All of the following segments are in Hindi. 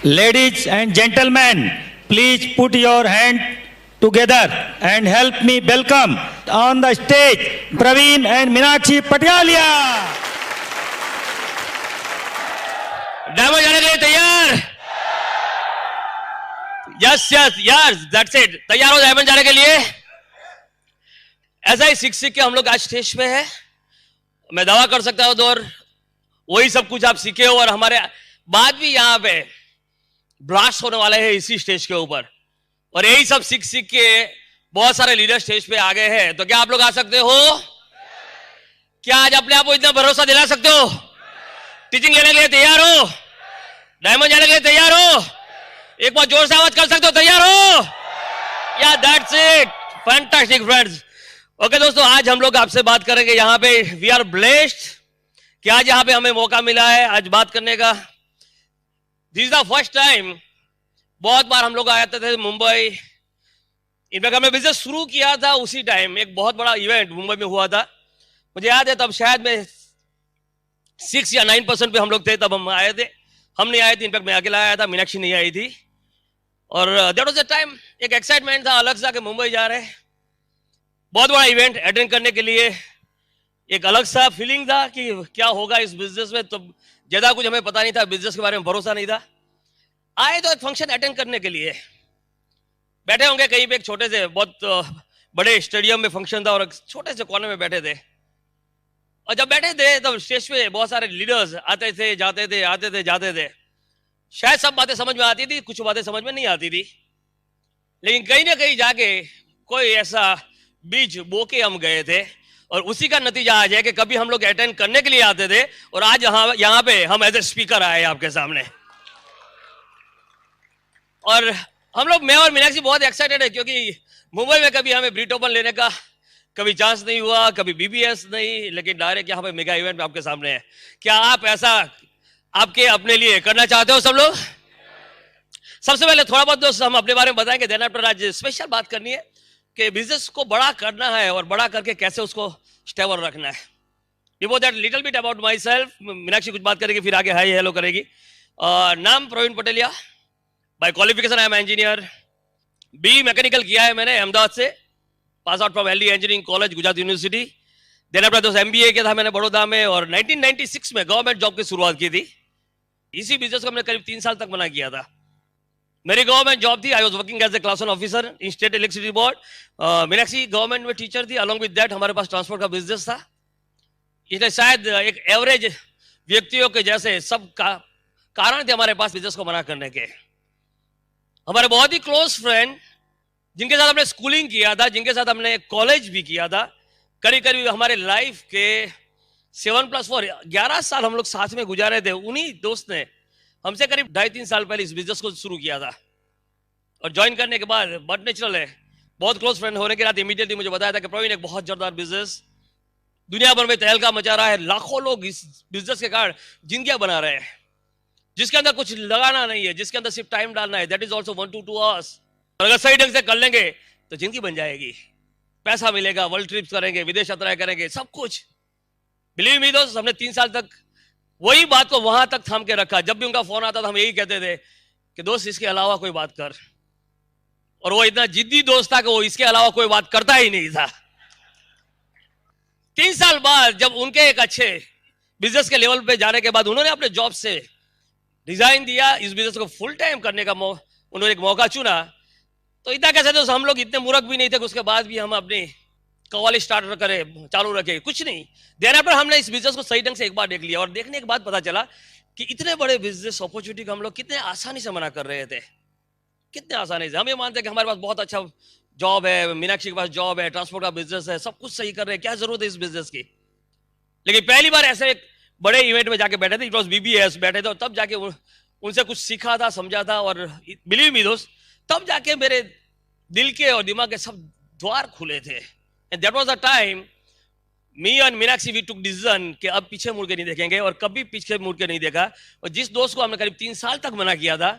Ladies and gentlemen, please put your hand together and help me welcome on the stage Praveen and Meenakshi Patialia. Diamond जाने के लिए तैयार? Yes that's it. तैयार हो डायमंड जाने के लिए? ऐसा ही सीख के हम लोग आज स्टेज पे है। मैं दावा कर सकता हूं और वही सब कुछ आप सीखे हो और हमारे बाद भी यहाँ पे ब्लास्ट होने वाले हैं इसी स्टेज के ऊपर। और यही सब सीख के बहुत सारे लीडर स्टेज पे आ गए हैं। तो क्या आप लोग आ सकते हो? क्या आज अपने आप को इतना भरोसा दिला सकते हो? टीचिंग लेने के लिए तैयार हो? डायमंड जाने के लिए तैयार हो? एक बार जोर से आवाज कर सकते हो? तैयार हो? या that's it, fantastic friends. Okay दोस्तों, आज हम लोग आपसे बात करेंगे। यहाँ पे वी आर ब्लेस्ड कि आज यहाँ पे हमें मौका मिला है आज बात करने का। This is the first time. बहुत बार हम लोग आए थे मुंबई। इनफैक्ट हमने बिजनेस शुरू किया था उसी टाइम एक बहुत बड़ा इवेंट मुंबई में हुआ था। मुझे याद है तब शायद मैं 6 या 9% पे हम लोग थे, तब हम आए थे। हम नहीं आए थे, इनफैक्ट मैं अकेला आया था, मीनाक्षी नहीं आई थी। और दैट वाज द टाइम एक एक्साइटमेंट था अलग सा कि मुंबई जा रहे हैं, बहुत बड़ा इवेंट अटेंड करने के लिए। एक अलग सा फीलिंग था कि क्या होगा इस बिजनेस में। तो ज्यादा कुछ हमें पता नहीं था, बिजनेस के बारे में भरोसा नहीं था। आए तो एक फंक्शन अटेंड करने के लिए। बैठे होंगे कहीं पे एक छोटे से बहुत बड़े स्टेडियम में फंक्शन था और छोटे से कोने में बैठे थे। और जब बैठे थे तब स्टेज पे बहुत सारे लीडर्स आते थे जाते थे, आते थे जाते थे। शायद सब बातें समझ में आती थी, कुछ बातें समझ में नहीं आती थी, लेकिन कहीं ना कहीं जाके कोई ऐसा बीज बो के हम गए थे। और उसी का नतीजा आज है कि कभी हम लोग अटेंड करने के लिए आते थे और आज यहाँ पे हम एज ए स्पीकर आए आपके सामने। और हम लोग, मैं और मीनाक्षी बहुत एक्साइटेड है क्योंकि मुंबई में कभी हमें ब्रीट ओपन लेने का कभी चांस नहीं हुआ, कभी बीबीएस नहीं, लेकिन डायरेक्ट यहाँ पे मेगा इवेंट आपके सामने है। क्या आप ऐसा आपके अपने लिए करना चाहते हो सब लोग? सबसे पहले थोड़ा बहुत दोस्त हम अपने बारे में बताएंगे, देन आफ्टर आज स्पेशल बात करनी है कि बिजनेस को बड़ा करना है और बड़ा करके कैसे उसको स्टेबल रखना है। Before that little bit about myself. Meenakshi कुछ बात करेगी, फिर आगे हाई हेलो करेगी। नाम Praveen Pateliya. By qualification I am engineer. B mechanical किया है मैंने अहमदाबाद से, pass out from LD engineering college Gujarat university. Then after दोस्त एमबीए किया था मैंने बड़ौदा में और 1996 में गवर्नमेंट जॉब की शुरुआत की थी। इसी बिजनेस को हमने करीब 3 साल तक बना किया था। मेरी गवर्नमेंट जॉब थी, I was working as a class 1 officer in state electricity board. Meenakshi government में टीचर थी, अलॉन्ग विद दैट हमारे पास ट्रांसपोर्ट का बिजनेस था। इसलिए शायद एक एवरेज व्यक्तियों के जैसे सब कारण थे हमारे पास बिजनेस को मना करने के। हमारे बहुत ही क्लोज फ्रेंड जिनके साथ हमने स्कूलिंग किया था, जिनके साथ हमने कॉलेज भी किया था, करीब करीब हमारे लाइफ के 7+4 11 साल हम लोग साथ में गुजारे थे। उन्हीं दोस्त ने हमसे करीब 2.5-3 साल पहले इस बिजनेस को शुरू किया था। और ज्वाइन करने के बाद बट नेचुरल है, बहुत क्लोज फ्रेंड होने के नाते इमीडिएटली मुझे बताया था कि प्रवीण एक बहुत जोरदार बिजनेस दुनिया भर में तहलका मचा रहा है। लाखों लोग इस बिजनेस के कारण जिंदगियां बना रहे हैं, जिसके अंदर कुछ लगाना नहीं है, जिसके अंदर सिर्फ टाइम डालना है। That is also 1 to 2 hours। और अगर सही ढंग से कर लेंगे तो जिंदगी बन जाएगी, पैसा मिलेगा, वर्ल्ड ट्रिप्स करेंगे, विदेश यात्राएं करेंगे, सब कुछ। बिलीव मी दोस्त, हमने 3 साल तक वही बात को वहां तक थाम के रखा। जब भी उनका फोन आता था हम यही कहते थे कि दोस्त इसके अलावा कोई बात कर। और वो इतना जिद्दी दोस्त था कि वो इसके अलावा कोई बात करता ही नहीं था। 3 साल बाद जब उनके एक अच्छे बिजनेस के लेवल पे जाने के बाद उन्होंने अपने जॉब से रिजाइन दिया, इस बिजनेस को फुल टाइम करने का उन्होंने एक मौका चुना। तो इतना कैसे दोस्त, हम लोग इतने मूर्ख भी नहीं थे कि उसके बाद भी हम अपनी कवाली स्टार्ट करें, चालू रखे, कुछ नहीं। देने पर हमने इस बिजनेस को सही ढंग से एक बार देख लिया और देखने के बाद पता चला कि इतने बड़े बिजनेस अपॉर्चुनिटी को हम लोग कितने आसानी से मना कर रहे थे, कितने आसानी से। हम ये मानते हैं कि हमारे पास बहुत अच्छा जॉब है, मीनाक्षी के पास जॉब है, ट्रांसपोर्ट का बिजनेस है, सब कुछ सही कर रहे हैं, क्या जरूरत है इस बिजनेस की। लेकिन पहली बार ऐसे एक बड़े इवेंट में जाके बैठे थे, इट वॉज बीबीएस, बैठे थे और तब जाके उनसे कुछ सीखा था, समझा था। और बिलीव मी दोस्त, तब जाके मेरे दिल के और दिमाग के सब द्वार खुले थे। And that was the time me and Meenakshi we took decision कि अब पीछे मुड़ के नहीं देखेंगे और कभी पीछे मुड़ के नहीं देखा। और जिस दोस्त को हमने करीब 3 साल तक मना किया था,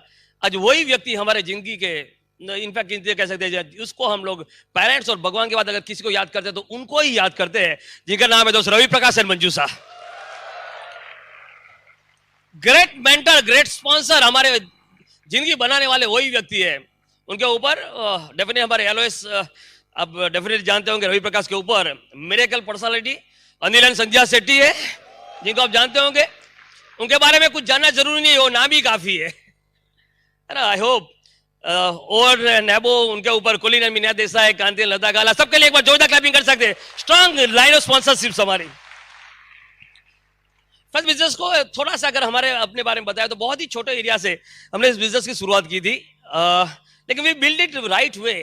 आज वही व्यक्ति हमारे जिंदगी के, इनफैक्ट कह सकते हैं उसको हम लोग पेरेंट्स और भगवान के बाद अगर किसी को याद करते हैं तो उनको ही याद करते हैं, जिनका नाम है दोस्त Ravi Prakash and Manju Shah. Great mentor, great sponsor, हमारे जिंदगी बनाने वाले वही व्यक्ति है। उनके ऊपर डेफिनेटली हमारे एलओएस आप डेफिनेटली जानते होंगे, रवि प्रकाश के ऊपर मिरेकल पर्सनालिटी अनिल एंड संध्या शेट्टी है, जिनको आप जानते होंगे। उनके बारे में कुछ जानना जरूरी नहीं है, वो नाम ही काफी है ना। आई होप और नेबो उनके ऊपर कुलीन मीना देसाई, कांति लता गाला, सबके लिए एक बार जोरदार क्लैपिंग कर सकते हैं। स्ट्रांग लाइन ऑफ स्पॉन्सरशिप हमारी। फर्स्ट बिजनेस को थोड़ा सा अगर हमारे अपने बारे में बताया तो बहुत ही छोटे एरिया से हमने इस बिजनेस की शुरुआत की थी, लेकिन we build it right way.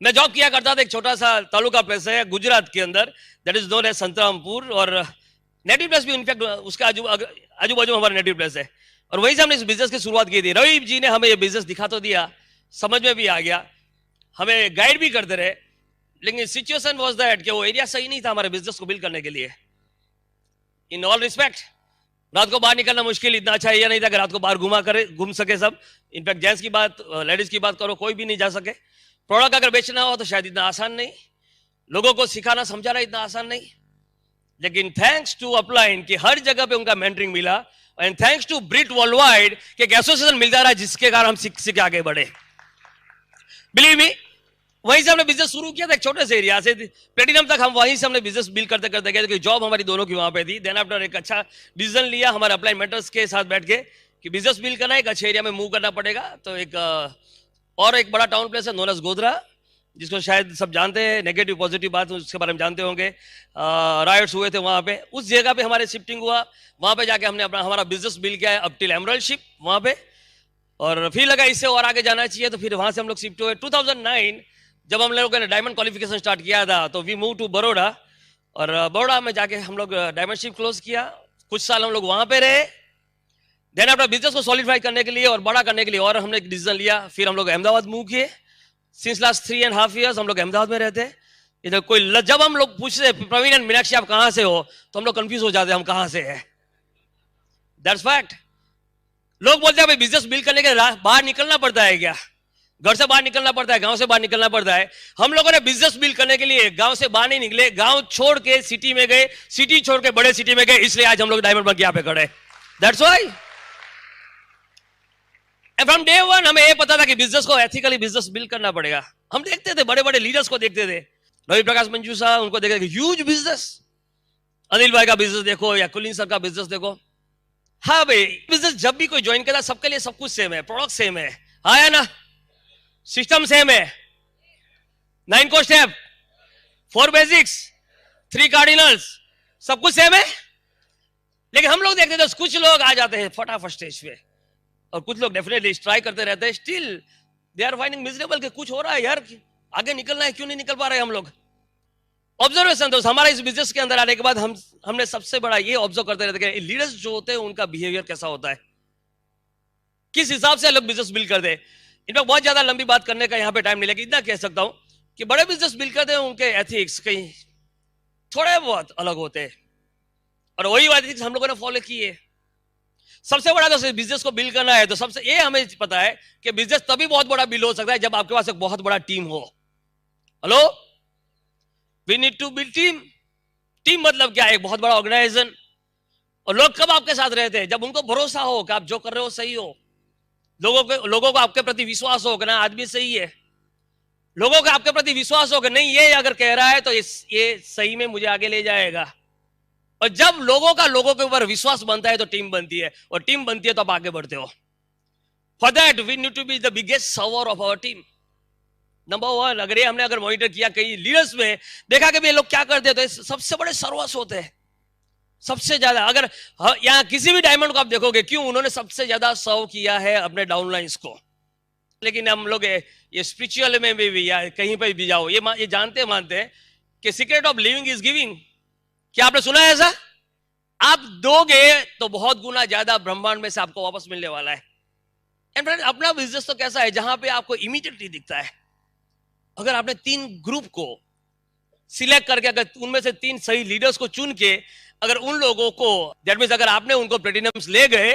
मैं जॉब किया करता था एक छोटा सा तालुका प्लेस है गुजरात के अंदर, that is known as Santrampur, और नेटिव प्लेस भी इनफैक्ट उसका आजू बाजू हमारा नेटिव प्लेस है, और वहीं से हमने इस बिजनेस की शुरुआत की थी। रवि जी ने हमें ये बिजनेस दिखा तो दिया, समझ में भी आ गया, हमें गाइड भी करते रहे, लेकिन सिचुएशन वाज दैट कि वो एरिया सही नहीं था हमारे बिजनेस को बिल्ड करने के लिए। इन ऑल रिस्पेक्ट, रात को बाहर निकलना मुश्किल, इतना अच्छा एरिया नहीं था कि रात को बाहर घूम सके सब। इनफैक्ट जेंट्स की बात, लेडीज की बात करो, कोई भी नहीं जा सके। प्रोडक्ट अगर बेचना हो तो शायद इतना आसान नहीं, लोगों को सिखाना समझाना इतना आसान नहीं, लेकिन थैंक्स टू अपलाइन कि हर जगह पे उनका मेंटरिंग मिला, and thanks to Brit World Wide कि एक एसोसिएशन मिलता रहा जिसके कारण हम सीख आगे बढ़े। बिलीव मी, वहीं से हमने बिजनेस शुरू किया था एक छोटे से एरिया से, प्लेटिनम तक हम वहीं से हमने बिजनेस बिल्ड करते करते गए, जॉब हमारी दोनों की वहां पे थी। देन आफ्टर एक अच्छा डिसीजन लिया हमारे अपलाइन मेंटर्स के साथ बैठ के कि बिजनेस बिल्ड करना है, एक अच्छे एरिया में मूव करना पड़ेगा। तो एक बड़ा टाउन प्लेस है नोन एज गोधरा, जिसको शायद सब जानते हैं, नेगेटिव पॉजिटिव बात उसके बारे में जानते होंगे। राइट्स हुए थे वहां पे, उस जगह पे हमारे शिफ्टिंग हुआ, वहां पे जाके हमने हमारा बिजनेस बिल्ड किया है अप टिल एमराल्ड शिप वहां पे, और फिर लगा इससे और आगे जाना चाहिए, तो फिर वहां से हम लोग शिफ्ट हुए। 2009 जब हम लोगों ने डायमंड क्वालिफिकेशन स्टार्ट किया था तो वी मूव टू बड़ौदा, और बड़ौदा में जाके हम लोग डायमंड शिप क्लोज किया। कुछ साल हम लोग वहां पे रहे। देन अपना बिजनेस को सॉलिडिफाई करने के लिए और बड़ा करने के लिए और हमने एक डिसीजन लिया, फिर हम लोग अहमदाबाद मूव किए। सिंस लास्ट 3.5 years हम लोग अहमदाबाद में रहते हैं। इधर कोई जब हम लोग पूछते प्रवीण एंड मीनाक्षी आप कहां से हो, तो हम लोग कंफ्यूज हो जाते हैं हम कहां से है। That's fact. लोग बोलते हैं भाई बिजनेस बिल्ड करने के लिए बाहर निकलना पड़ता है क्या, घर से बाहर निकलना पड़ता है, गांव से बाहर निकलना पड़ता है। हम लोगों ने बिजनेस बिल्ड करने के लिए गांव से बाहर नहीं निकले, गांव छोड़ के सिटी में गए, सिटी छोड़ के बड़े सिटी में गए, इसलिए आज हम लोग डायमंड बन के यहाँ पे खड़े। That's why from day one हमें ये पता था कि बिजनेस को एथिकली बिजनेस बिल्ड करना पड़ेगा। हम देखते थे बड़े बड़े लीडर्स को देखते थे, रवि प्रकाश मंजूसा, उनको देखते थे ह्यूज बिजनेस, अनिल भाई का बिजनेस देखो या कुलीन सर का बिजनेस देखो। हाँ भाई, बिजनेस जब भी कोई ज्वाइन करता सबके लिए सब कुछ सेम है, प्रोडक्ट सेम है, हाँ या ना, सिस्टम सेम है, 9 core स्टेप, 4 बेसिक्स, 3 कार्डिनल्स, सब कुछ सेम है। लेकिन हम लोग देखते थे कुछ लोग आ जाते हैं फटाफट स्टेज पे, और कुछ लोग डेफिनेटली ट्राई करते रहते हैं, still they are finding miserable कि कुछ हो रहा है यार, आगे निकलना है, क्यों नहीं निकल पा रहे हम लोग। ऑब्जर्वेशन दोस्त, हमारा इस बिजनेस के अंदर आने के बाद हमने सबसे बड़ा ये ऑब्जर्व करते रहते हैं लीडर्स जो होते हैं उनका बिहेवियर कैसा होता है, किस हिसाब से लोग बिजनेस बिल्ड करते हैं। इनमें बहुत ज्यादा लंबी बात करने का यहाँ पे टाइम नहीं लगेगा, इतना कह सकता हूं कि बड़े बिजनेस बिल्ड करते हैं उनके एथिक्स कहीं थोड़े बहुत अलग होते हैं, और वही एथिक्स हम लोगों ने फॉलो की है। सबसे बड़ा तो बिजनेस को बिल्ड करना है, तो सबसे ये हमें पता है कि बिजनेस तभी बहुत बड़ा बिल्ड हो सकता है जब आपके पास एक बहुत बड़ा टीम हो। Hello, we need to build team. Team मतलब क्या है, एक बहुत बड़ा ऑर्गेनाइजेशन। और लोग कब आपके साथ रहते हैं, जब उनको भरोसा हो कि आप जो कर रहे हो सही हो, लोगों को आपके प्रति विश्वास हो कि ना आदमी सही है, लोगों को आपके प्रति विश्वास हो कि नहीं ये अगर कह रहा है तो ये सही में मुझे आगे ले जाएगा। और जब लोगों के ऊपर विश्वास बनता है तो टीम बनती है, और टीम बनती है तो आप आगे बढ़ते हो। For that we need to be the biggest server of our team. Number 1, अगर मॉनिटर किया कई लीडर्स में, देखा कि ये लोग क्या करते हैं, तो सबसे बड़े सर्वर्स होते हैं सबसे ज्यादा। अगर यहाँ किसी भी डायमंड को आप देखोगे, क्यों, उन्होंने सबसे ज्यादा सर्व किया है अपने डाउनलाइंस को। लेकिन हम लोग ये स्पिरिचुअल में भी या कहीं पर भी जाओ, ये जानते मानते हैं कि secret of living is giving. क्या आपने सुना है ऐसा? आप दोगे तो बहुत गुना ज्यादा ब्रह्मांड में से आपको वापस मिलने वाला है। एंड फ्रेंड, अपना बिजनेस तो कैसा है जहां पे आपको इमीडिएटली दिखता है। अगर आपने 3 ग्रुप को सिलेक्ट करके, अगर उनमें से 3 सही लीडर्स को चुन के, अगर उन लोगों को, दैट मींस अगर आपने उनको प्लेटिनम्स ले गए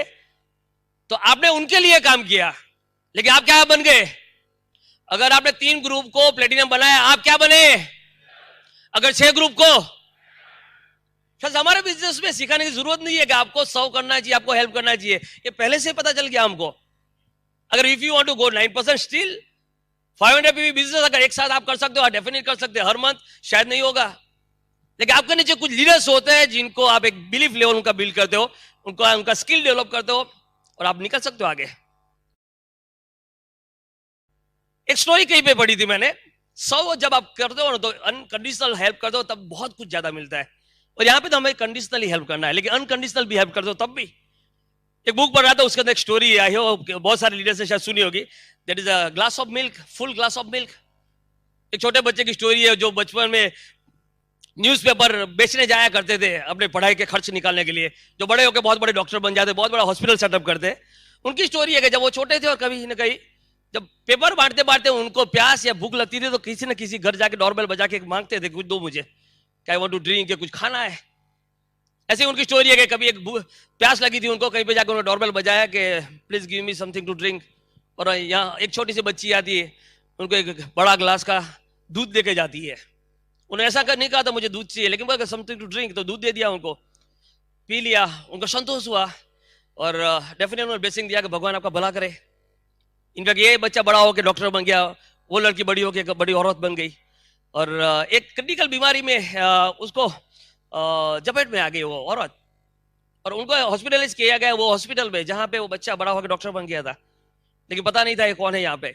तो आपने उनके लिए काम किया, लेकिन आप क्या बन गए? अगर आपने 3 ग्रुप को प्लेटिनम बनाया, आप क्या बने? अगर 6 ग्रुप को, हमारे बिजनेस में सिखाने की जरूरत नहीं है कि आपको सर्व करना चाहिए, आपको हेल्प करना चाहिए, ये पहले से पता चल गया हमको। अगर if you want to go 9% still 500 PV business अगर एक साथ आप कर सकते हो, डेफिनेटली कर सकते हो, हर मंथ शायद नहीं होगा, लेकिन आपके नीचे कुछ लीडर्स होते हैं जिनको आप एक बिलीफ लेवल उनका बिल्ड करते हो, उनका स्किल डेवलप करते हो और आप निकल सकते हो आगे। एक स्टोरी कहीं पे पढ़ी थी मैंने, जब आप करते हो ना तो अनकंडीशनल हेल्प करते हो तब बहुत कुछ ज्यादा मिलता है, और यहाँ पे तो हमें कंडीशनली हेल्प करना है, लेकिन अनकंडीशनल भी हेल्प करते हो तब भी। एक बुक पढ़ रहा था, उसके अंदर एक स्टोरी आई हो, बहुत सारे लीडर्स ने शायद सुनी होगी, that is a glass of milk, full glass of milk. एक छोटे बच्चे की स्टोरी है जो बचपन में न्यूज़पेपर बेचने जाया करते थे अपने पढ़ाई के खर्च निकालने के लिए, जो बड़े होकर बहुत बड़े डॉक्टर बन जाते, बहुत बड़ा हॉस्पिटल सेटअप करते। उनकी स्टोरी है कि जब वो छोटे थे और कभी न कहीं जब पेपर बांटते बांटते उनको प्यास या भूख लगती थी तो किसी न किसी घर जाके डोरबेल बजा के मांगते थे, कुछ दो मुझे, क्या वांट टू ड्रिंक, कुछ खाना है। ऐसे उनकी स्टोरी है कि कभी एक प्यास लगी थी उनको, कहीं पे जाकर उन्होंने डोरबेल बजाया कि please give me something to drink, और यहाँ एक छोटी सी बच्ची आती है, उनको एक बड़ा ग्लास का दूध देके जाती है। उन्होंने ऐसा नहीं कहा था मुझे दूध चाहिए, लेकिन बोला समथिंग टू ड्रिंक, तो दूध दे दिया उनको, पी लिया, उनको संतोष हुआ और डेफिनेटली उन्होंने ब्लेसिंग दिया कि भगवान आपका भला करे। इनफैक्ट ये बच्चा बड़ा होकर डॉक्टर बन गया, वो लड़की बड़ी होकर बड़ी औरत बन गई, और एक क्रिटिकल बीमारी में उसको जपेट में आ गई वो औरत, और उनको हॉस्पिटलाइज किया गया वो हॉस्पिटल में जहाँ पे वो बच्चा बड़ा होकर डॉक्टर बन गया था, लेकिन पता नहीं था ये कौन है यहाँ पे।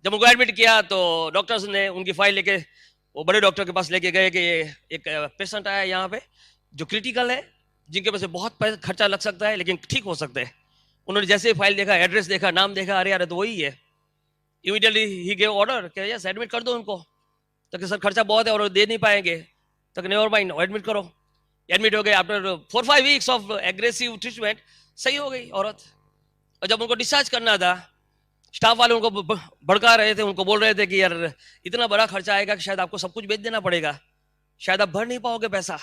जब उनको एडमिट किया तो डॉक्टर्स ने उनकी फाइल लेके वो बड़े डॉक्टर के पास लेके गए कि एक पेशेंट आया यहाँ पे जो क्रिटिकल है, जिनके पास बहुत खर्चा लग सकता है लेकिन ठीक हो सकते हैं। उन्होंने जैसे फाइल देखा, एड्रेस देखा, नाम देखा, अरे यार तो वही है। इमीडिएटली ही गेव ऑर्डर कि यस एडमिट कर दो उनको, तो सर खर्चा बहुत है और दे नहीं पाएंगे, तो नेवर माइंड एडमिट करो। एडमिट हो गए, after 4-5 weeks of aggressive treatment सही हो गई औरत। और जब उनको डिस्चार्ज करना था, स्टाफ वाले उनको भड़का रहे थे, उनको बोल रहे थे कि यार इतना बड़ा खर्चा आएगा कि शायद आपको सब कुछ बेच देना पड़ेगा, शायद आप भर नहीं पाओगे पैसा।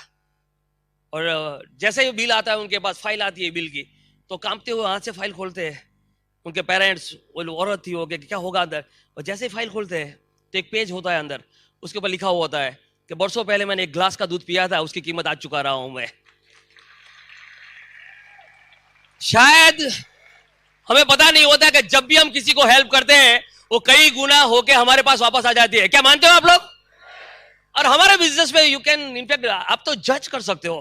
और जैसे ही बिल आता है उनके पास, फाइल आती है बिल की, तो कांपते हुए हाथ से फाइल खोलते हैं। उनके पेरेंट्स, वो औरत थी, हो गया क्या होगा अंदर, और जैसे ही फाइल खोलते हैं तो एक पेज होता है अंदर, उसके ऊपर लिखा हुआ होता है कि बरसों पहले मैंने एक ग्लास का दूध पिया था, उसकी कीमत आज चुका रहा हूं मैं। शायद हमें पता नहीं होता कि जब भी हम किसी को हेल्प करते हैं वो कई गुना होके हमारे पास वापस आ जाती है। क्या मानते हो आप लोग? और हमारे बिजनेस में यू कैन इनफैक्ट आप तो जज कर सकते हो,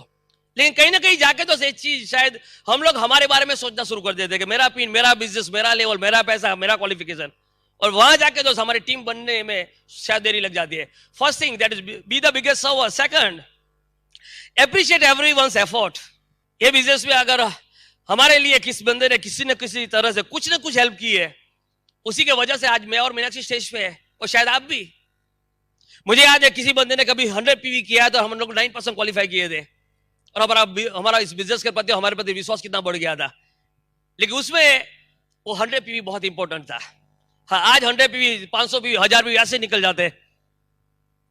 लेकिन कहीं ना कहीं जाके तो एक चीज शायद हम लोग हमारे बारे में सोचना शुरू कर देते हैं कि मेरा पिन, मेरा बिजनेस, मेरा लेवल, मेरा पैसा, मेरा क्वालिफिकेशन, और वहां जाके तो हमारी टीम बनने में शायद देरी लग जाती है। First thing that is B the biggest server. Second, appreciate everyone's effort. ये बिजनेस में अगर हमारे लिए किस बंदे ने किसी न किसी तरह से कुछ न कुछ हेल्प की है, उसी के वजह से आज मैं और मीनाक्षी स्टेज पे है, और शायद आप भी। मुझे याद है किसी बंदे ने कभी 100 पीवी किया तो हम लोग 9% क्वालिफाई किए थे, और हमारा इस बिजनेस के प्रति, हमारे प्रति विश्वास कितना बढ़ गया था। लेकिन उसमें वो 100 पीवी बहुत इंपॉर्टेंट था। हाँ, आज 100 पीवी, 500 पीवी, 1000 पीवी ऐसे निकल जाते,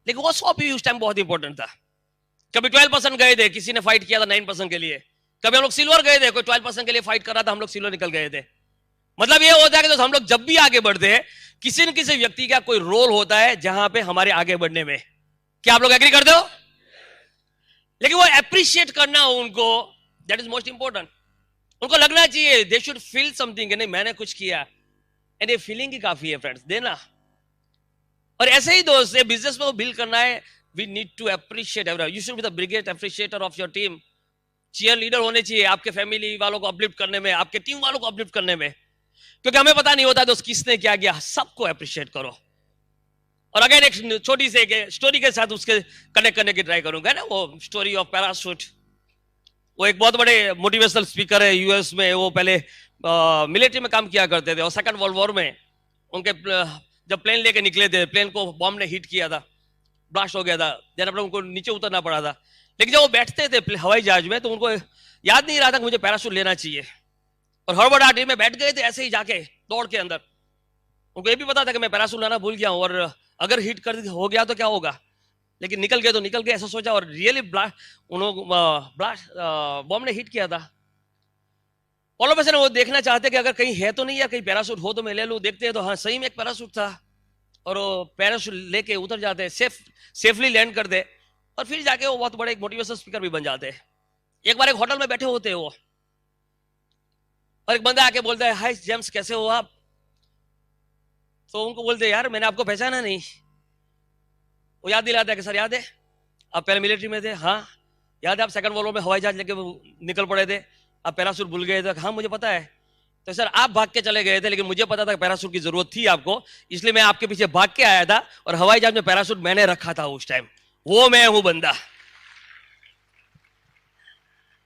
लेकिन वो 100 पीवी उस टाइम बहुत इंपॉर्टेंट था। कभी 12% गए थे, किसी ने फाइट किया था 9% के लिए। कभी हम लोग सिल्वर गए थे, कोई 12% के लिए फाइट कर रहा था, हम लोग सिल्वर निकल गए थे। मतलब ये होता है कि तो हम लोग जब भी आगे बढ़ते हैं, किसी न किसी व्यक्ति का कोई रोल होता है जहां पे हमारे आगे बढ़ने में। क्या आप लोग एग्री करते हो? लेकिन वो एप्रिशिएट करना उनको, दैट इज मोस्ट इंपॉर्टेंट। उनको लगना चाहिए, दे शुड फील समथिंग कि नहीं मैंने कुछ किया, एंड ये फीलिंग ही काफी है फ्रेंड्स, देना। और ऐसे ही दोस्त, ये बिजनेस में वो बिल्ड करना है, we need to appreciate everyone. You should be the biggest appreciator of your team. Cheerleader होने चाहिए आपके फैमिली वालों को अपलिफ्ट करने में, आपके टीम वालों को अपलिफ्ट करने में, क्योंकि हमें पता नहीं होता दोस्त किसने क्या किया। सबको अप्रिशिएट करो। और अगर एक छोटी सी स्टोरी के साथ उसके कनेक्ट करने की ट्राई करूंगा ना, वो स्टोरी ऑफ पैराशूट। वो एक बहुत बड़े मोटिवेशनल स्पीकर है यूएस में, वो पहले मिलिट्री में काम किया करते थे, और सेकंड वर्ल्ड वॉर में उनके जब प्लेन लेके निकले थे, प्लेन को बॉम्ब ने हिट किया था, ब्लास्ट हो गया था, जब उनको नीचे उतरना पड़ा था। लेकिन जब वो बैठते थे हवाई जहाज में तो उनको याद नहीं रहा था कि मुझे पैराशूट लेना चाहिए, और हड़बड़ाहट में बैठ गए थे ऐसे ही जाके दौड़ के अंदर। उनको ये भी पता था कि मैं पैराशूट लाना भूल गया हूं, और अगर हिट कर हो गया तो क्या होगा, लेकिन निकल गए तो निकल गए, ऐसा सोचा, और रियली ब्लास्ट बॉम्ब ने हिट किया था। ऑल ऑफ अ सडन वो देखना चाहते कि अगर कहीं है तो नहीं, या कहीं पैराशूट हो तो मैं ले लूं। देखते हैं तो हाँ, सही में एक पैराशूट था, और वो पैराशूट लेके उतर जाते, सेफली लैंड करते, और फिर जाके वो बहुत बड़े एक मोटिवेशनल स्पीकर भी बन जाते हैं। एक बार एक होटल में बैठे होते हैं वो, और एक बंदा आके बोलता है, हाय जेम्स कैसे हो आप? तो उनको बोलते यार मैंने आपको पहचाना नहीं। वो याद दिलाता है कि सर याद है आप पहले मिलिट्री में थे, हाँ याद है आप सेकंड वर्ल्ड वॉर में हवाई जहाज लेके निकल पड़े थे, आप पैराशूट भूल गए थे, हाँ मुझे पता है। तो सर आप भाग के चले गए थे लेकिन मुझे पता था पैराशूट की जरूरत थी आपको, इसलिए मैं आपके पीछे भाग के आया था और हवाई जहाज में पैराशूट मैंने रखा था उस टाइम, वो मैं हूं बंदा।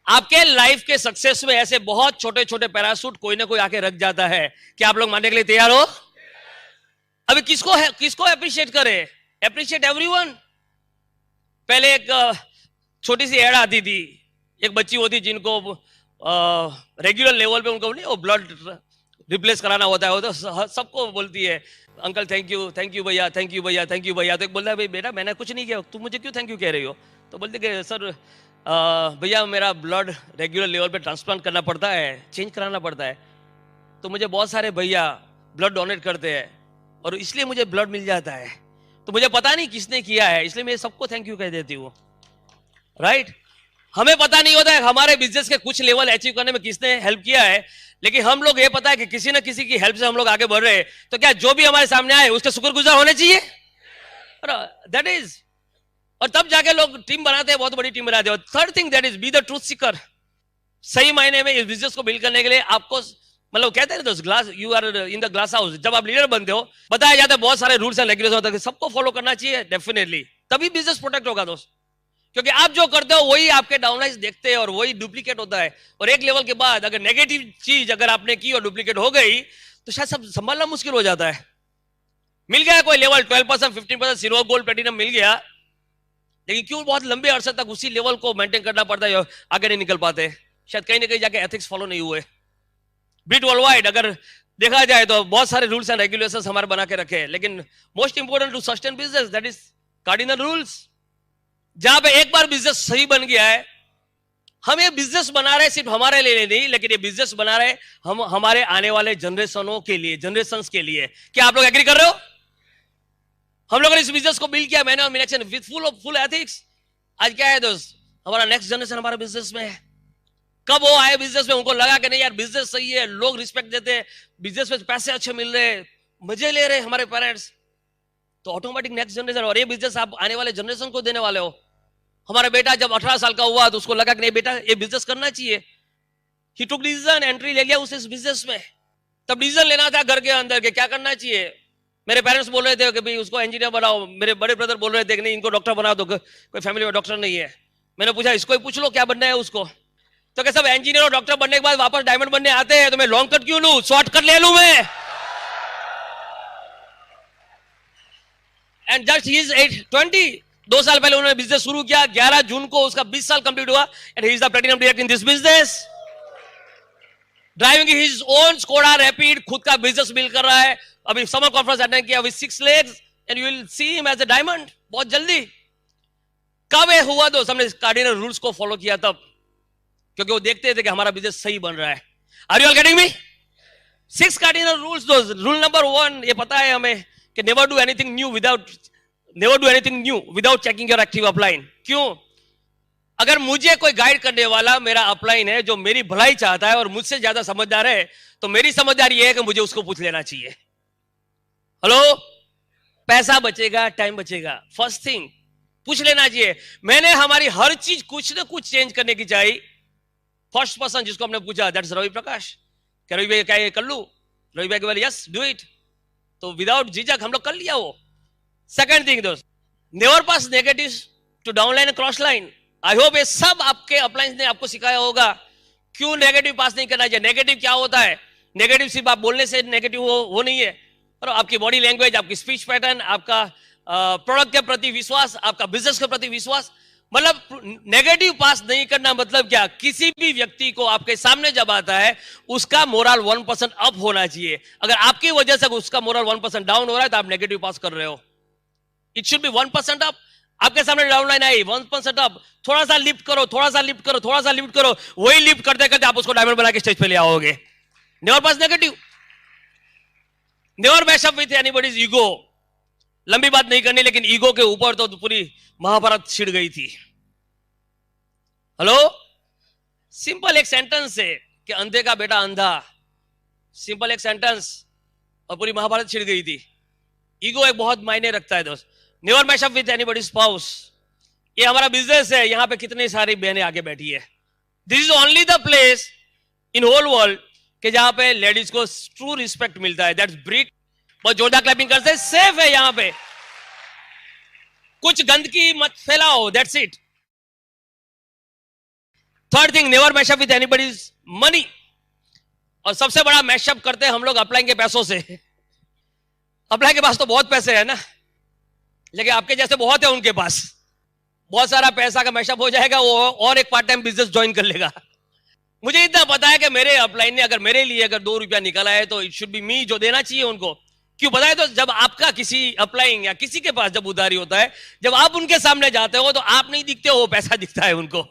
आपके लाइफ के सक्सेस में ऐसे बहुत छोटे छोटे पैराशूट कोई ना कोई आके रख जाता है। क्या आप लोग मानने के लिए तैयार हो? अभी किसको अप्रिशिएट करे? Appreciate everyone. पहले एक छोटी सी एड आती थी, एक बच्ची होती जिनको रेगुलर लेवल पे उनको नहीं वो ब्लड रिप्लेस कराना होता है, वो तो सबको बोलती है अंकल थैंक यू भैया, थैंक यू भैया, थैंक यू भैया। तो एक बोलता है भाई बेटा मैंने कुछ नहीं किया, तुम मुझे क्यों थैंक यू कह रही हो? तो बोलते कि सर भैया मेरा ब्लड रेगुलर लेवल पे ट्रांसप्लांट करना पड़ता है, चेंज कराना पड़ता है, तो मुझे बहुत सारे भैया ब्लड डोनेट करते हैं और इसलिए मुझे ब्लड मिल जाता है, तो मुझे पता नहीं किसने किया है, इसलिए मैं सबको थैंक यू कह देती हूँ। राइट? हमें पता नहीं होता है हमारे बिजनेस के कुछ लेवल अचीव करने में किसने हेल्प किया है, लेकिन हम लोग ये पता है कि किसी ना किसी की हेल्प से हम लोग आगे बढ़ रहे हैं। तो क्या जो भी हमारे सामने आए उसके शुक्रगुजार होने चाहिए? दैट इज, और तब जाके लोग टीम बनाते हैं, बहुत बड़ी टीम बनाते हैं। Third thing that is be the truth Sikar. सही मायने में इस बिजनेस को बिल्ड करने के लिए आपको मतलब कहते हैं दोस्त glass, you are in the glass house. जब आप लीडर बनते हो बताया जाता है बहुत सारे रूल्स एंड रेगुलेशन होते हैं, सबको फॉलो करना चाहिए डेफिनेटली, तभी बिजनेस प्रोटेक्ट होगा दोस्त। क्योंकि आप जो करते हो वही आपके डाउनलाइंस देखते हैं और वही डुप्लीकेट होता है, और एक लेवल के बाद अगर नेगेटिव चीज अगर आपने की और डुप्लीकेट हो गई तो शायद सब संभालना मुश्किल हो जाता है। मिल गया कोई लेवल 12%, 15%, सिल्वर, गोल्ड, प्लेटिनम मिल गया, लेकिन क्यों बहुत लंबे अरसे तक उसी लेवल को मेंटेन करना पड़ता है, आगे नहीं निकल पाते, शायद कहीं ना कहीं जाके एथिक्स फॉलो नहीं हुए। ब्रिट वर्ल्ड वाइड अगर देखा जाए तो बहुत सारे रूल्स एंड रेगुलेशंस हमारे बना के रखे हैं, लेकिन most important to sustain business that is cardinal rules. जहां पे एक बार बिजनेस सही बन गया है, हम ये बिजनेस बना रहे सिर्फ हमारे लिए नहीं, लेकिन ये बिजनेस बना रहे हम हमारे आने वाले जनरेशनों के लिए, जनरेशंस के लिए। क्या आप लोग एग्री कर रहे हो? हम लोगों ने इस बिजनेस को बिल्ड किया, मैंने और मीनाक्षी विद फुल एथिक्स। आज क्या है दोस्त, हमारा नेक्स्ट जनरेशन हमारे बिजनेस में है। कब वो आए बिजनेस में, उनको लगा कि नहीं यार बिजनेस सही है, लोग रिस्पेक्ट देते हैं, बिजनेस में पैसे अच्छे मिल रहे, मजे ले रहे हमारे पेरेंट्स, तो ऑटोमेटिक नेक्स्ट जनरेशन, और ये बिजनेस आप आने वाले जनरेशन को देने वाले हो। हमारा बेटा जब 18 साल का हुआ तो उसको लगा कि नहीं बेटा ये बिजनेस करना चाहिए, ही टुक डिसीजन, एंट्री ले लिया उस बिजनेस में। तब डिसीजन लेना था घर के अंदर के क्या करना चाहिए। मेरे पेरेंट्स बोल रहे थे कि भाई उसको इंजीनियर बनाओ, मेरे बड़े ब्रदर बोल रहे थे कि नहीं इनको डॉक्टर बनाओ, तो कोई फैमिली में डॉक्टर नहीं है। मैंने पूछा इसको ही पूछ लो क्या बनना है उसको, तो क्या सब इंजीनियर और डॉक्टर बनने के बाद वापस डायमंड बनने आते हैं, तो मैं लॉन्ग कट क्यों लूं, शॉर्टकट ले लूं मैं। एंड जस्ट ही इज 20, 2 साल पहले उन्होंने बिजनेस शुरू किया, 11 जून को उसका 20 साल कंप्लीट हुआ, and he is the platinum director in this business, driving his own Skoda Rapid, खुद का बिजनेस बिल्ड कर रहा है। अभी समर कॉन्फ्रेंस अटेंड किया with 6 legs and you will see him as a diamond बहुत जल्दी। कब ये हुआ दोस्त, हमने कार्डिनल रूल्स को फॉलो किया तब, क्योंकि वो देखते थे कि हमारा बिजनेस सही बन रहा है। Are you all getting me? 6 cardinal rules दोस्त। रूल नंबर 1 ये पता है हमें कि never do anything new without checking your active upline. क्यों? अगर मुझे कोई गाइड करने वाला मेरा अपलाइन है जो मेरी भलाई चाहता है और मुझसे ज्यादा समझदार है, तो मेरी समझदारी है कि मुझे उसको पूछ लेना चाहिए। हेलो, पैसा बचेगा, टाइम बचेगा, फर्स्ट थिंग पूछ लेना चाहिए। मैंने हमारी हर चीज कुछ ना कुछ चेंज करने की चाहिए। फर्स्ट पर्सन जिसको हमने पूछा दैट्स रवि प्रकाश, क्या रवि भाई क्या ये कर लूं? रवि भाई के बोले यस डू इट, तो विदाउट झिझक हम लोग कर लिया वो। सेकंड थिंग दोस्त, never pass negative to downline cross line. I hope ये सब आपके अपलाइंस ने आपको सिखाया होगा क्यों नेगेटिव पास नहीं करना चाहिए। नेगेटिव क्या होता है? नेगेटिव सिर्फ आप बोलने से नेगेटिव वो नहीं है, पर आपकी बॉडी लैंग्वेज, आपकी स्पीच पैटर्न, आपका प्रोडक्ट के प्रति विश्वास, आपका बिजनेस के प्रति विश्वास, मतलब नेगेटिव पास नहीं करना मतलब क्या? किसी भी व्यक्ति को आपके सामने जब आता है उसका मोरल 1% अप होना चाहिए। अगर आपकी वजह से उसका मोरल 1% डाउन हो रहा है तो आप नेगेटिव पास कर रहे हो। It should be 1% up. आपके सामने डाउनलाइन आई 1% अप, थोड़ा सा लिफ्ट करो, थोड़ा सा लिफ्ट करो, थोड़ा सा लिफ्ट करो, वही लिफ्ट करते करते आप उसको डायमंड बना के स्टेज पे ले आओगे। Never pass negative, never mash up with anybody's ego. लंबी बात नहीं करनी, लेकिन ईगो के ऊपर तो पूरी महाभारत छिड़ गई थी। हेलो, सिंपल एक सेंटेंस है कि अंधे का बेटा अंधा, सिंपल एक सेंटेंस और पूरी महाभारत छिड़ गई थी। ईगो एक बहुत मायने रखता है दोस्त। Never mash up with anybody spouse. ये हमारा बिजनेस है, यहाँ पे कितनी सारी बहनें आके बैठी है। This is only the place in whole world कि जहां पे लेडीज को ट्रू रिस्पेक्ट मिलता है। दैट्स ब्रिट। बहुत जोरदार क्लैपिंग करते हैं। सेफ है यहाँ पे, कुछ गंदगी मत फैलाओ, that's it. Third thing, never mash up with anybody's money. और सबसे बड़ा मैशअप करते हैं हम लोग अपलाइन के पैसों से। अपलाइन के पास तो बहुत पैसे हैं ना, लेकिन आपके जैसे बहुत है उनके पास। बहुत सारा पैसा का मैशअप हो जाएगा, वो और एक पार्ट टाइम बिजनेस ज्वाइन कर लेगा। मुझे इतना पता है कि मेरे अपलाइन ने अगर मेरे लिए अगर 2 रुपया निकाला है तो इट शुड बी मी, जो देना चाहिए उनको। क्यों पता है? तो जब आपका किसी अपलाइन या किसी के पास जब उधारी होता है, जब आप उनके सामने जाते हो तो आप नहीं दिखते हो, पैसा दिखता है उनको।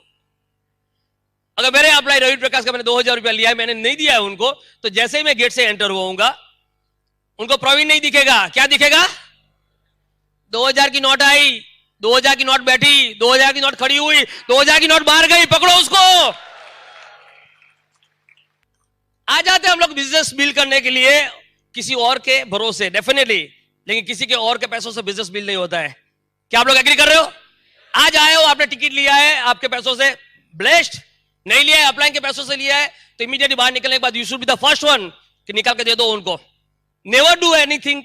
अगर मेरे अपलाइन रवि प्रकाश का मैंने 2000 रुपया लिया है, मैंने नहीं दिया है उनको, तो जैसे ही मैं गेट से एंटर होऊंगा उनको प्रवीण नहीं दिखेगा। क्या दिखेगा? 2000 की नोट आई, 2000 की नोट बैठी, 2000 की नोट खड़ी हुई, 2000 की नोट बाहर गई, पकड़ो उसको। आ जाते हम लोग बिजनेस बिल्ड करने के लिए किसी और के भरोसे, डेफिनेटली, लेकिन किसी के और के पैसों से बिजनेस बिल्ड नहीं होता है। क्या आप लोग एग्री कर रहे हो? आज आए हो, आपने टिकट लिया है आपके पैसों से, ब्लेस्ड। नहीं लिया है, अपलाइन के पैसों से लिया है, तो इमीडिएटली बाहर निकलने के बाद you should be the first one कि निकाल के दे दो उनको। Never do anything,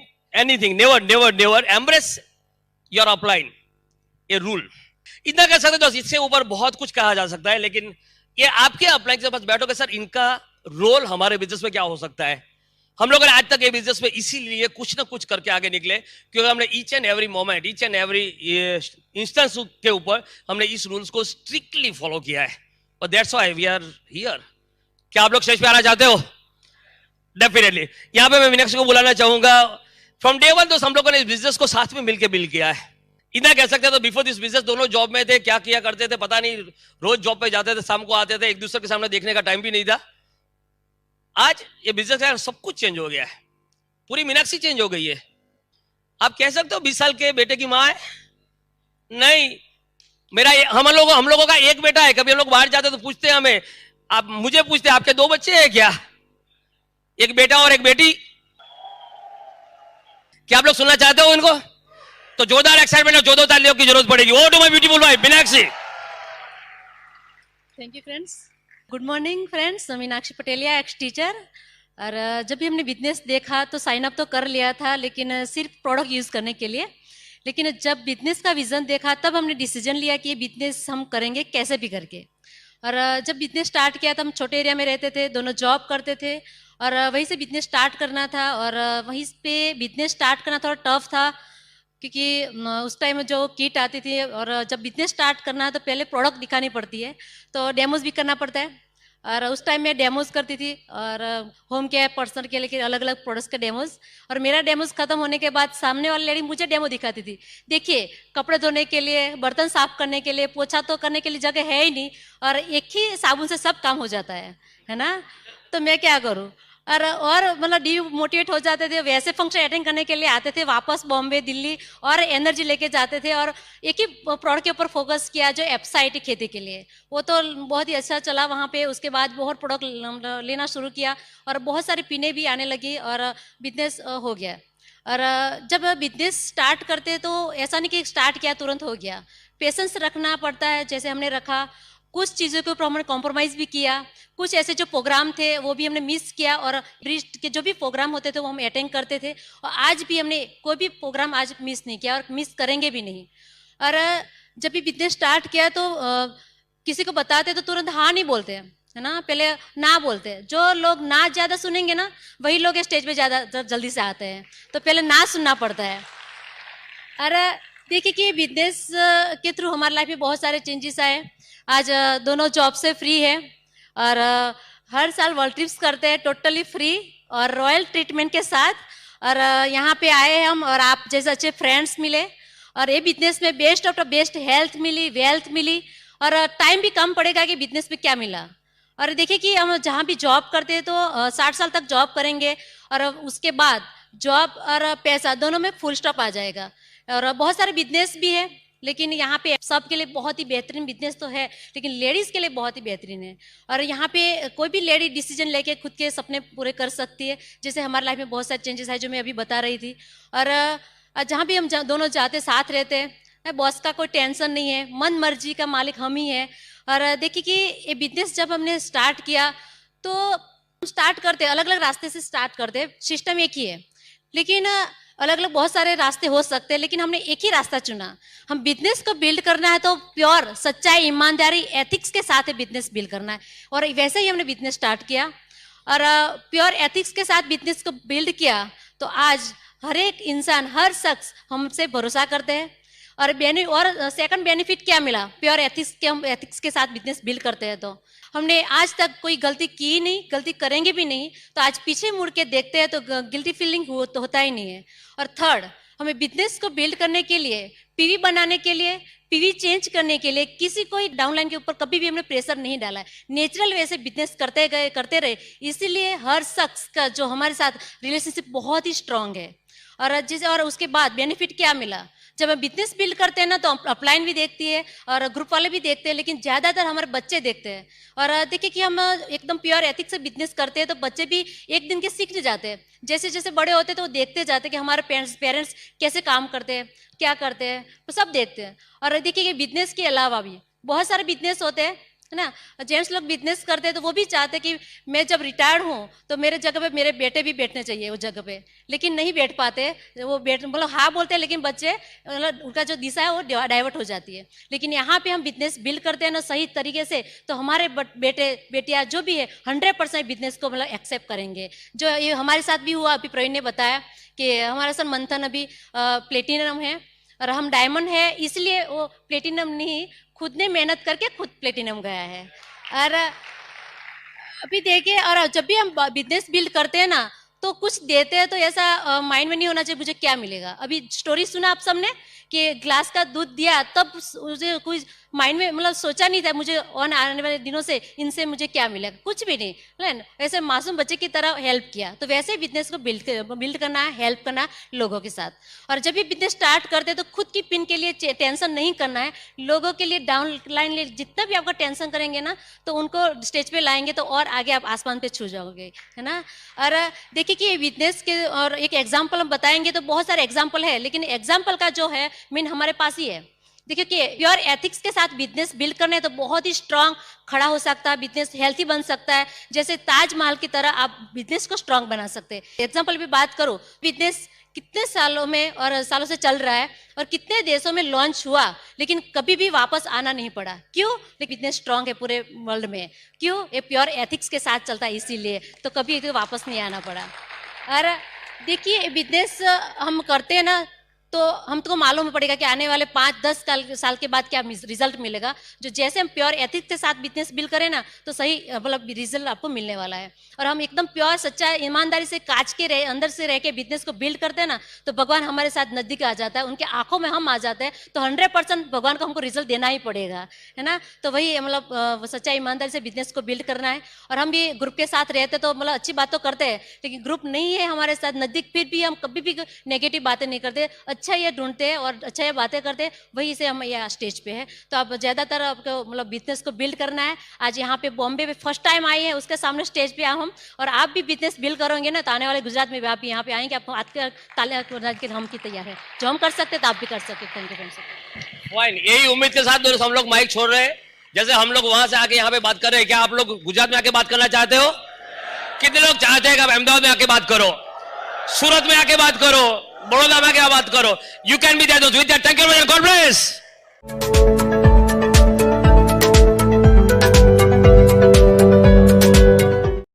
never embrace your upline, ये रूल। इतना कह सकते दोस्त, इससे ऊपर बहुत कुछ कहा जा सकता है, लेकिन ये आपके अपलाइन के पास बैठोगे, सर इनका रोल हमारे बिजनेस में क्या हो सकता है। हम लोगों ने आज तक ये बिजनेस में इसीलिए कुछ ना कुछ करके आगे निकले, क्योंकि हमने each and every moment, each and every instance के ऊपर हमने इस रूल्स को स्ट्रिक्टली फॉलो किया है। और that's why we are here. क्या आप लोग स्टेज पे आना चाहते हो? डेफिनेटली। यहां पे मैं मीनाक्षी को बुलाना चाहूंगा। फ्रॉम डे वन दोस्त हम लोगों ने इस बिजनेस को साथ में मिलकर बिल्ड किया है। इतना कह सकते हैं तो बिफोर दिस बिजनेस दोनों जॉब में थे, क्या किया करते थे पता नहीं, रोज जॉब पे जाते थे, शाम को आते थे, एक दूसरे के सामने देखने का टाइम भी नहीं था। आज ये बिजनेस है, सब कुछ चेंज हो गया है, पूरी मीनाक्षी चेंज हो गई है। आप कह सकते हो 20 साल के बेटे की मां है? नहीं, मेरा हम लोगों का एक बेटा है। कभी हम लोग बाहर जाते तो पूछते हैं हमें, आप मुझे पूछते हैं आपके 2 बच्चे हैं क्या? एक बेटा और एक बेटी। क्या आप लोग सुनना चाहते हो इनको? तो जोरदार एक्साइटमेंट और जोरदार तालियों की जरूरत पड़ेगी। Oh to my beautiful wife Meenakshi. Thank you friends. Good morning friends, Meenakshi Pateliya, ex teacher. और जब भी हमने बिजनेस देखा तो साइन अप तो कर लिया था, लेकिन सिर्फ प्रोडक्ट यूज़ करने के लिए। लेकिन जब बिजनेस का विजन देखा तब हमने डिसीजन लिया कि ये बिजनेस हम करेंगे कैसे भी करके। और जब बिजनेस स्टार्ट किया था, हम छोटे एरिया में रहते थे, दोनों जॉब करते थे, और वहीं से बिजनेस स्टार्ट करना था। और वहीं पे बिजनेस स्टार्ट करना थोड़ा टफ था, क्योंकि उस टाइम जो किट आती थी, और जब बिजनेस स्टार्ट करना है तो पहले प्रोडक्ट दिखानी पड़ती है, तो डेमोज भी करना पड़ता है। और उस टाइम मैं डेमोज करती थी, और होम केयर पर्सनल के लिए अलग अलग प्रोडक्ट्स के डेमोज। और मेरा डेमोज खत्म होने के बाद सामने वाली लेडी मुझे डेमो दिखाती थी, देखिए कपड़े धोने के लिए, बर्तन साफ करने के लिए, पोछा तो करने के लिए जगह है ही नहीं, और एक ही साबुन से सब काम हो जाता है ना। तो मैं क्या करूँ? और मतलब डिमोटिवेट हो जाते थे। वैसे फंक्शन अटेंड करने के लिए आते थे वापस बॉम्बे, दिल्ली, और एनर्जी लेके जाते थे। और एक ही प्रोडक्ट के ऊपर फोकस किया जो एप्साइटी खेती के लिए, वो तो बहुत ही अच्छा चला वहाँ पे। उसके बाद बहुत प्रोडक्ट लेना शुरू किया, और बहुत सारी पिने भी आने लगी, और बिजनेस हो गया। और जब बिजनेस स्टार्ट करते तो ऐसा नहीं कि स्टार्ट किया तुरंत हो गया, पेशेंस रखना पड़ता है। जैसे हमने रखा, कुछ चीज़ों के ऊपर हमने कॉम्प्रोमाइज़ भी किया, कुछ ऐसे जो प्रोग्राम थे वो भी हमने मिस किया, और ब्रिस्ट के जो भी प्रोग्राम होते थे वो हम अटेंड करते थे। और आज भी हमने कोई भी प्रोग्राम आज मिस नहीं किया, और मिस करेंगे भी नहीं। और जब भी बिजनेस स्टार्ट किया तो किसी को बताते तो तुरंत हाँ नहीं बोलते हैं, है ना, पहले ना बोलते हैं। जो लोग ना ज़्यादा सुनेंगे ना, वही लोग स्टेज पे ज़्यादा जल्दी से आते हैं, तो पहले ना सुनना पड़ता है। और देखिए कि बिजनेस के थ्रू हमारी लाइफ में बहुत सारे चेंजेस आए। आज दोनों जॉब से फ्री है, और हर साल वर्ल्ड ट्रिप्स करते हैं टोटली फ्री और रॉयल ट्रीटमेंट के साथ। और यहाँ पे आए हैं हम, और आप जैसे अच्छे फ्रेंड्स मिले, और ये बिजनेस में best of the best health मिली, वेल्थ मिली, और टाइम भी कम पड़ेगा कि बिजनेस में क्या मिला। और देखिए कि हम जहाँ भी जॉब करते हैं तो 60 साल तक जॉब करेंगे, और उसके बाद जॉब और पैसा दोनों में फुल स्टॉप आ जाएगा। और बहुत सारे बिजनेस भी है, लेकिन यहाँ पे सबके लिए बहुत ही बेहतरीन बिजनेस तो है, लेकिन लेडीज के लिए बहुत ही बेहतरीन है। और यहाँ पे कोई भी लेडी डिसीजन लेके खुद के सपने पूरे कर सकती है। जैसे हमारी लाइफ में बहुत सारे चेंजेस है जो मैं अभी बता रही थी। और जहाँ भी हम दोनों जाते साथ रहते हैं, बॉस का कोई टेंशन नहीं है, मन मर्जी का मालिक हम ही है। और देखिए कि ये बिजनेस जब हमने स्टार्ट किया तो स्टार्ट करते अलग अलग रास्ते से स्टार्ट करते, सिस्टम एक ही है, लेकिन अलग अलग बहुत सारे रास्ते हो सकते हैं, लेकिन हमने एक ही रास्ता चुना। हम बिजनेस को बिल्ड करना है तो प्योर सच्चाई, ईमानदारी, एथिक्स के साथ बिजनेस बिल्ड करना है। और वैसे ही हमने बिजनेस स्टार्ट किया और प्योर एथिक्स के साथ बिजनेस को बिल्ड किया। तो आज हर एक इंसान, हर शख्स हमसे भरोसा करते हैं। और सेकंड बेनिफिट क्या मिला, प्योर एथिक्स के साथ बिजनेस बिल्ड करते हैं तो हमने आज तक कोई गलती की नहीं, गलती करेंगे भी नहीं। तो आज पीछे मुड़ के देखते हैं तो गिल्टी फीलिंग तो होता ही नहीं है। और थर्ड, हमें बिजनेस को बिल्ड करने के लिए, पीवी बनाने के लिए, पीवी चेंज करने के लिए किसी कोई डाउनलाइन के ऊपर कभी भी हमने प्रेशर नहीं डाला है। नेचुरल वे से बिजनेस करते गए, करते रहे, इसीलिए हर शख्स का जो हमारे साथ रिलेशनशिप बहुत ही स्ट्रांग है। और उसके बाद बेनिफिट क्या मिला, जब हम बिजनेस बिल्ड करते हैं ना तो अपलाइन भी देखती है और ग्रुप वाले भी देखते हैं, लेकिन ज्यादातर हमारे बच्चे देखते हैं। और देखिए कि हम एकदम प्योर एथिक्स से बिजनेस करते हैं तो बच्चे भी एक दिन के सीख जाते हैं। जैसे जैसे बड़े होते हैं तो वो देखते जाते हैं कि हमारे पेरेंट्स कैसे काम करते हैं, क्या करते हैं, तो सब देखते हैं। और देखिए कि बिजनेस के अलावा भी बहुत सारे बिजनेस होते हैं, है ना। जेंट्स लोग बिजनेस करते हैं तो वो भी चाहते हैं कि मैं जब रिटायर्ड हूँ तो मेरे जगह पे मेरे बेटे भी बैठने चाहिए उस जगह पे, लेकिन नहीं बैठ पाते। वो मतलब हाँ बोलते हैं, लेकिन बच्चे मतलब उनका जो दिशा है वो डाइवर्ट हो जाती है। लेकिन यहाँ पे हम बिजनेस बिल्ड करते हैं ना सही तरीके से, तो हमारे बेटे बेटियाँ जो भी है 100% बिजनेस को मतलब एक्सेप्ट करेंगे। जो ये हमारे साथ भी हुआ, अभी प्रवीण ने बताया कि हमारा सर मंथन अभी प्लेटिनम है और हम डायमंड है, इसलिए वो प्लेटिनम नहीं, खुद ने मेहनत करके खुद प्लेटिनम गया है। और अभी देखिए, और जब भी हम बिजनेस बिल्ड करते हैं ना तो कुछ देते हैं तो ऐसा माइंड में नहीं होना चाहिए मुझे क्या मिलेगा। अभी स्टोरी सुना आप सबने कि ग्लास का दूध दिया, तब मुझे कुछ माइंड में मतलब सोचा नहीं था मुझे आने वाले दिनों से इनसे मुझे क्या मिलेगा, कुछ भी नहीं, है ऐसे मासूम बच्चे की तरह हेल्प किया। तो वैसे ही बिजनेस को बिल्ड करना है, हेल्प करना है लोगों के साथ। और जब भी बिजनेस स्टार्ट करते हैं तो खुद की पिन के लिए टेंशन नहीं करना है, लोगों के लिए डाउन लाइन जितना भी आपका टेंशन करेंगे ना तो उनको स्टेज पे लाएंगे तो और आगे आप आसमान पे छू जाओगे, है ना। और देखिए कि बिजनेस के और एक एग्जाम्पल हम बताएंगे तो बहुत सारे एग्जाम्पल है, लेकिन एग्जाम्पल का जो है मीन हमारे पास ही है। देखिए कि प्योर एथिक्स के साथ बिजनेस बिल्ड करने तो बहुत ही स्ट्रांग खड़ा हो सकता है, बिजनेस हेल्थी बन सकता है। जैसे ताजमहल की तरह आप बिजनेस को स्ट्रांग बना सकते हैं। एग्जाम्पल भी बात करो, बिजनेस कितने सालों में और सालों से चल रहा है और कितने देशों में लॉन्च हुआ, लेकिन कभी भी वापस आना नहीं पड़ा। क्यों? लेकिन बिजनेस स्ट्रांग है पूरे वर्ल्ड में। क्यों? ये प्योर एथिक्स के साथ चलता है, इसीलिए तो कभी तो वापस नहीं आना पड़ा। और देखिए बिजनेस हम करते हैं ना तो हमको मालूम पड़ेगा कि आने वाले 5-10 साल के बाद क्या रिजल्ट मिलेगा। जो जैसे हम प्योर एथिक्स के साथ बिजनेस बिल्ड करें ना तो सही मतलब रिजल्ट आपको मिलने वाला है। और हम एकदम प्योर सच्चा ईमानदारी से कांच के अंदर से रह के बिजनेस को बिल्ड करते हैं ना तो भगवान हमारे साथ नजदीक आ जाता है, उनके आंखों में हम आ जाते हैं। तो 100% भगवान को हमको रिजल्ट देना ही पड़ेगा, है ना। तो वही मतलब सच्चा ईमानदारी से बिजनेस को बिल्ड करना है। और हम भी ग्रुप के साथ रहते तो मतलब अच्छी बात तो करते हैं, लेकिन ग्रुप नहीं है हमारे साथ नजदीक, फिर भी हम कभी भी नेगेटिव बातें नहीं करते, अच्छा ये ढूंढते हैं और अच्छा ये बातें करते हैं, वही से हम ये स्टेज पे है। तो अब ज्यादातर आपको मतलब बिजनेस को बिल्ड करना है। आज यहाँ पे बॉम्बे में फर्स्ट टाइम आई है, उसके सामने स्टेज पे हम, और आप भी बिजनेस बिल्ड करोगे ना तो आने वाले गुजरात में भी आप यहाँ पे आएंगे, आप हाथ के ताले के हम की तैयार है, जो हम कर सकते तो आप भी कर सकते। थैंक यू फाइन, यही उम्मीद के साथ दोस्तों हम लोग माइक छोड़ रहे हैं। जैसे हम लोग वहां से आके यहाँ पे बात कर रहे हैं, क्या आप लोग गुजरात में आके बात करना चाहते हो? कितने लोग चाहते हैं कि आप अहमदाबाद में आके बात करो, सूरत में आके बात करो, बड़ौदा में आके बात करो? You can be there with that. Thank you, God bless.